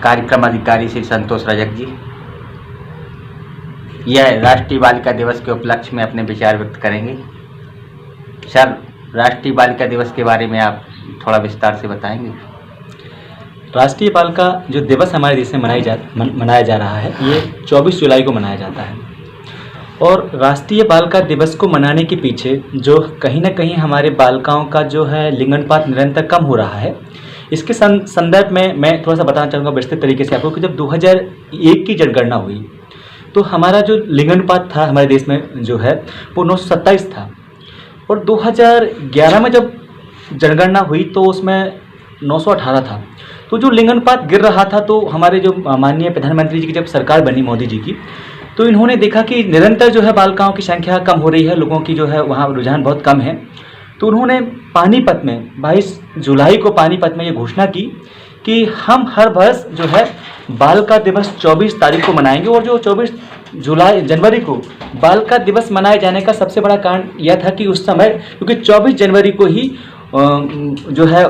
कार्यक्रम अधिकारी श्री संतोष रजक जी, यह राष्ट्रीय बालिका दिवस के उपलक्ष्य में अपने विचार व्यक्त करेंगे। सर, राष्ट्रीय बालिका दिवस के बारे में आप थोड़ा विस्तार से बताएंगे? राष्ट्रीय बालिका जो दिवस हमारे देश में मनाया जा रहा है, ये 24 जुलाई को मनाया जाता है। और राष्ट्रीय बालिका दिवस को मनाने के पीछे जो कहीं ना कहीं हमारे बालिकाओं का जो है लिंगानुपात निरंतर कम हो रहा है, इसके संदर्भ में मैं थोड़ा सा बताना चाहूँगा विस्तृत तरीके से आपको कि जब 2001 की जनगणना हुई तो हमारा जो लिंगानुपात था हमारे देश में जो है वो 927 था। और 2011 में जब जनगणना हुई तो उसमें 918 था। तो जो लिंगानुपात गिर रहा था, तो हमारे जो माननीय प्रधानमंत्री जी की जब सरकार बनी मोदी जी की, तो इन्होंने देखा कि निरंतर जो है बालिकाओं की संख्या कम हो रही है, लोगों की जो है वहाँ रुझान बहुत कम है। तो उन्होंने पानीपत में 22 जुलाई को पानीपत में ये घोषणा की कि हम हर वर्ष जो है बालिका दिवस 24 तारीख को मनाएंगे। और जो 24 जनवरी को बालिका दिवस मनाए जाने का सबसे बड़ा कारण यह था कि उस समय क्योंकि 24 जनवरी को ही जो है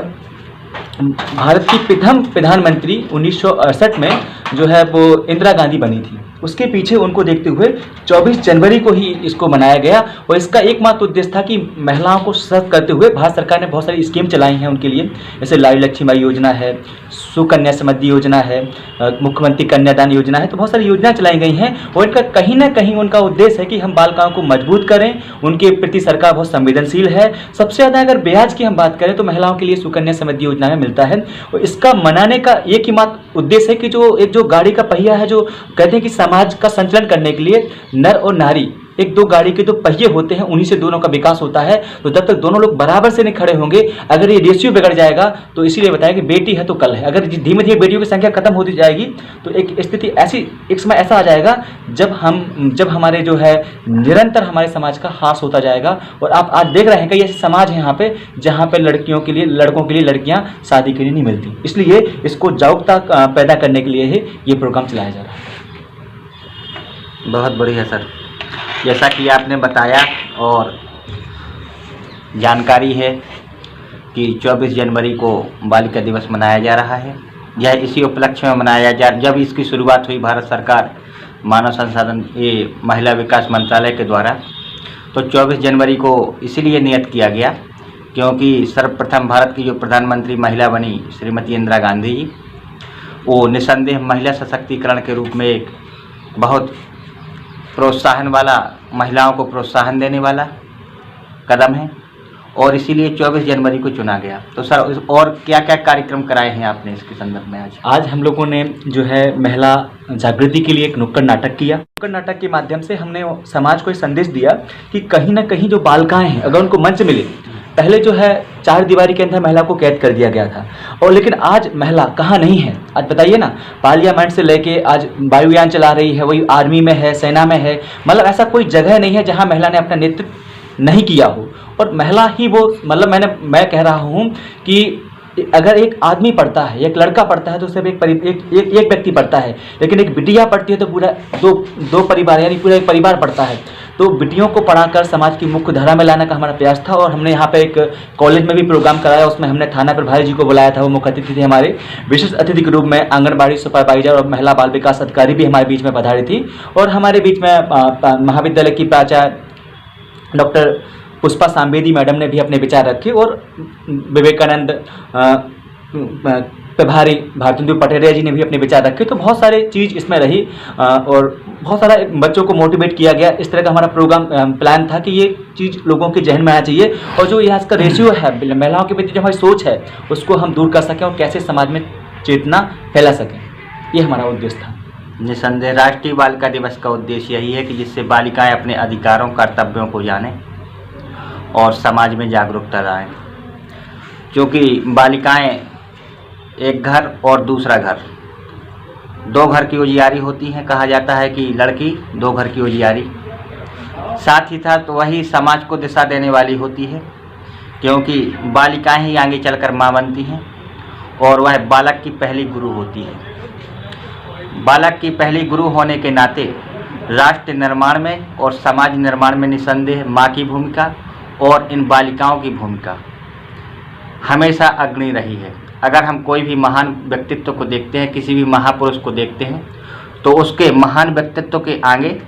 भारत की प्रथम प्रधानमंत्री 1968 में जो है वो इंदिरा गांधी बनी थी। उसके पीछे उनको देखते हुए 24 जनवरी को ही इसको मनाया गया। और इसका एकमात्र उद्देश्य था कि महिलाओं को सशक्त करते हुए भारत सरकार ने बहुत सारी स्कीम चलाई हैं उनके लिए, जैसे लाडली लक्ष्मीबाई योजना है, सुकन्या समृद्धि योजना है, मुख्यमंत्री कन्यादान योजना है। तो बहुत सारी योजना चलाई गई हैं और इनका कहीं ना कहीं उनका उद्देश्य है कि हम बालिकाओं को मजबूत करें, उनके प्रति सरकार बहुत संवेदनशील है। सबसे ज़्यादा अगर ब्याज की हम बात करें तो महिलाओं के लिए सुकन्या समृद्धि योजना में मिलता है। और इसका मनाने का एक ही मात्र उद्देश्य है कि जो गाड़ी का पहिया है, जो कहते हैं कि समाज का संचालन करने के लिए नर और नारी एक दो गाड़ी के जो पहिए होते हैं उन्हीं से दोनों का विकास होता है। तो जब तक दोनों लोग बराबर से नहीं खड़े होंगे, अगर ये रेशियो बिगड़ जाएगा तो इसीलिए बताया कि बेटी है तो कल है। अगर धीमे धीमे बेटियों की संख्या खत्म होती जाएगी तो एक स्थिति ऐसी एक समय ऐसा आ जाएगा जब हमारे जो है निरंतर हमारे समाज का ह्रास होता जाएगा। और आप आज देख रहे हैं कि ऐसे समाज है यहाँ पे जहाँ पे लड़कों के लिए लड़कियाँ शादी के लिए नहीं मिलती। इसलिए इसको जागरूकता पैदा करने के लिए ही ये प्रोग्राम चलाया जा रहा है। बहुत बढ़िया सर, जैसा कि आपने बताया और जानकारी है कि 24 जनवरी को बालिका दिवस मनाया जा रहा है। यह इसी उपलक्ष्य में मनाया जब इसकी शुरुआत हुई भारत सरकार मानव संसाधन महिला विकास मंत्रालय के द्वारा, तो 24 जनवरी को इसीलिए नियत किया गया क्योंकि सर्वप्रथम भारत की जो प्रधानमंत्री महिला बनी श्रीमती इंदिरा गांधी जी, वो निसंदेह महिला सशक्तिकरण के रूप में एक बहुत प्रोत्साहन वाला, महिलाओं को प्रोत्साहन देने वाला कदम है और इसीलिए 24 जनवरी को चुना गया। तो सर, और क्या क्या कार्यक्रम कराए हैं आपने इसके संदर्भ में? आज हम लोगों ने जो है महिला जागृति के लिए एक नुक्कड़ नाटक किया। नुक्कड़ नाटक के माध्यम से हमने समाज को एक संदेश दिया कि कहीं ना कहीं जो बालिकाएं हैं, अगर उनको मंच मिले, पहले जो है 4 दीवारी के अंदर महिला को कैद कर दिया गया था, और लेकिन आज महिला कहाँ नहीं है। आज बताइए ना, पार्लियामेंट से लेके आज वायुयान चला रही है, वही आर्मी में है, सेना में है। मतलब ऐसा कोई जगह नहीं है जहाँ महिला ने अपना नेतृत्व नहीं किया हो। और महिला ही वो, मतलब मैं कह रहा हूँ कि अगर एक आदमी पढ़ता है, एक लड़का पढ़ता है तो सिर्फ एक व्यक्ति पढ़ता है, लेकिन एक बिटिया पढ़ती है तो पूरा दो परिवार यानी पूरा एक परिवार पढ़ता है। तो बिटियों को पढ़ाकर समाज की मुख्य धारा में लाने का हमारा प्रयास था। और हमने यहाँ पे एक कॉलेज में भी प्रोग्राम कराया, उसमें हमने थाना प्रभारी जी को बुलाया था, वो मुख्य अतिथि थे हमारे। विशेष अतिथि के रूप में आंगनबाड़ी सुपरवाइजर और महिला बाल विकास अधिकारी भी हमारे बीच में पधारी थी। और हमारे बीच में महाविद्यालय की प्राचार्य डॉक्टर पुष्पा सांबेदी मैडम ने भी अपने विचार रखे और विवेकानंद प्रभारी भारतेंदु पटेरिया जी ने भी अपने विचार रखे। तो बहुत सारे चीज़ इसमें रही और बहुत सारा बच्चों को मोटिवेट किया गया। इस तरह का हमारा प्रोग्राम प्लान था कि ये चीज़ लोगों के जहन में आना चाहिए और जो ये आज का रेशियो है महिलाओं के प्रति जो हमारी सोच है उसको हम दूर कर सकें और कैसे समाज में चेतना फैला सकें, ये हमारा उद्देश्य था। निसंदेह राष्ट्रीय बालिका दिवस का उद्देश्य यही है कि जिससे बालिकाएं अपने अधिकारों कर्तव्यों को जानें और समाज में जागरूकता लाएं। क्योंकि बालिकाएं एक घर और दूसरा घर, 2 घर की उजियारी होती हैं। कहा जाता है कि लड़की 2 घर की उजियारी, साथ ही साथ वही समाज को दिशा देने वाली होती है, क्योंकि बालिकाएं ही आगे चलकर माँ बनती हैं और वह बालक की पहली गुरु होती है। बालक की पहली गुरु होने के नाते राष्ट्र निर्माण में और समाज निर्माण में निसंदेह माँ की भूमिका और इन बालिकाओं की भूमिका हमेशा अग्रणी रही है। अगर हम कोई भी महान व्यक्तित्व को देखते हैं, किसी भी महापुरुष को देखते हैं, तो उसके महान व्यक्तित्व के आगे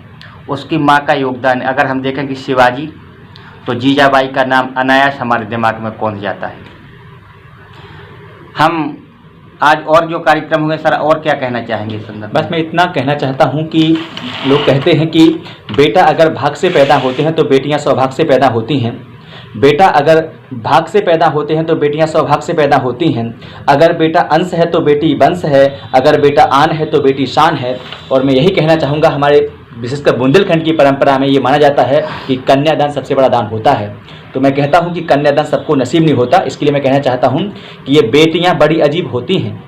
उसकी माँ का योगदान है। अगर हम देखें कि शिवाजी, तो जीजाबाई का नाम अनायास हमारे दिमाग में पहुंच जाता है। हम आज और जो कार्यक्रम हुए सर, और क्या कहना चाहेंगे इस संदर्भ में? बस मैं इतना कहना चाहता हूँ कि लोग कहते हैं कि बेटा अगर भाग से पैदा होते हैं तो बेटियाँ सौभाग्य से पैदा होती हैं। बेटा अगर भाग से पैदा होते हैं तो बेटियां सौभाग्य से पैदा होती हैं। अगर बेटा अंश है तो बेटी वंश है, अगर बेटा आन है तो बेटी शान है। और मैं यही कहना चाहूँगा, हमारे विशेषकर बुंदेलखंड की परंपरा में ये माना जाता है कि कन्यादान सबसे बड़ा दान होता है। तो मैं कहता हूँ कि कन्यादान सबको नसीब नहीं होता। इसके लिए मैं कहना चाहता हूँ कि ये बेटियाँ बड़ी अजीब होती हैं,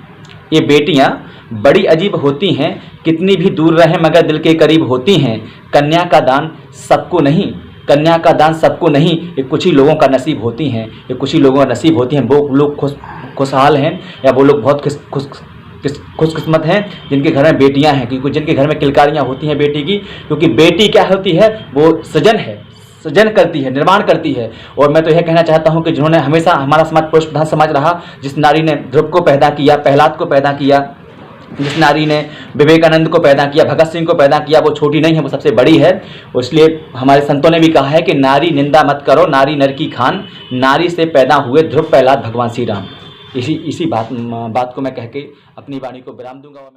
ये बेटियाँ बड़ी अजीब होती हैं, कितनी भी दूर रहें मगर दिल के करीब होती हैं। कन्या का दान सबको नहीं, कन्या का दान सबको नहीं, ये कुछ ही लोगों का नसीब होती हैं, ये कुछ ही लोगों का नसीब होती हैं। वो लोग खुशहाल हैं या वो लोग बहुत खुशकिस्मत हैं जिनके घर में बेटियां हैं, क्योंकि जिनके घर में किलकारियां होती हैं बेटी की, क्योंकि बेटी क्या होती है, वो सृजन है, सृजन करती है, निर्माण करती है। और मैं तो यह कहना चाहता हूँ कि जिन्होंने हमेशा, हमारा समाज पुरुष प्रधान समाज रहा, जिस नारी ने ध्रुव को पैदा किया, प्रहलाद को पैदा किया, जिस नारी ने विवेकानंद को पैदा किया, भगत सिंह को पैदा किया, वो छोटी नहीं है, वो सबसे बड़ी है। और इसलिए हमारे संतों ने भी कहा है कि नारी निंदा मत करो, नारी नर की खान, नारी से पैदा हुए ध्रुव प्रहलाद भगवान श्री राम। इसी बात को मैं कह के अपनी वाणी को विराम दूंगा।